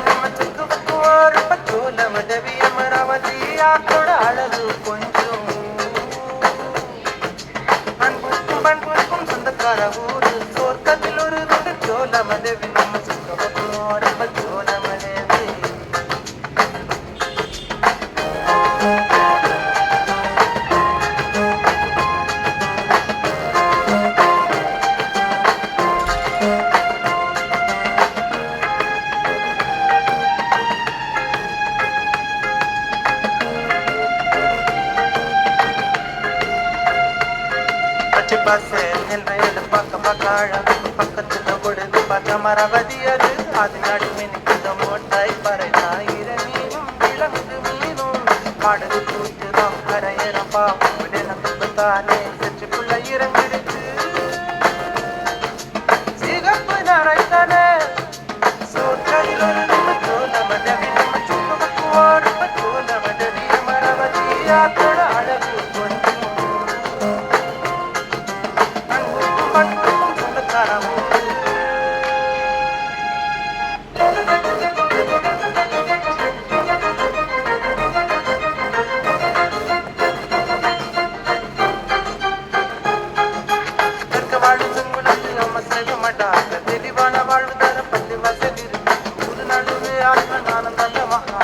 நமக்கு பக்குவார் பச்சோல மதவி அமராவதி ஆத்தோட அழகு கொஞ்சம் அன்புக்கும் பண்புக்கும் சொந்தக்கார ஊரு சொர்க்கத்தில் ஒரு துண்டு சோல மதவி நம்ம சுத்த பக்குவார் பச்சோல மதவி பக்கத்துல கொடுத்து பார்த்த மரவதி அது அது நடுமே நிற்கிற மோட்டாய் பறைதாயிர மீனும் விளங்கு மீனும் பாடுது கூத்துதான் கரையறப்பா தானே செச்சுக்குள்ள இறங்கிடுச்சு சிகப்பு நரைத்தானே சோற்களில் ஒரு நம்ம சோல மதவி நம்ம சுக்குவாடு சோல மதவி மரவதி ஆத்தோட அழகு தெளிவான வாழ்வு தர பள்ளி வசதி இருக்கு ஒரு நடுவே ஆத்ம நானும் நல்ல மகா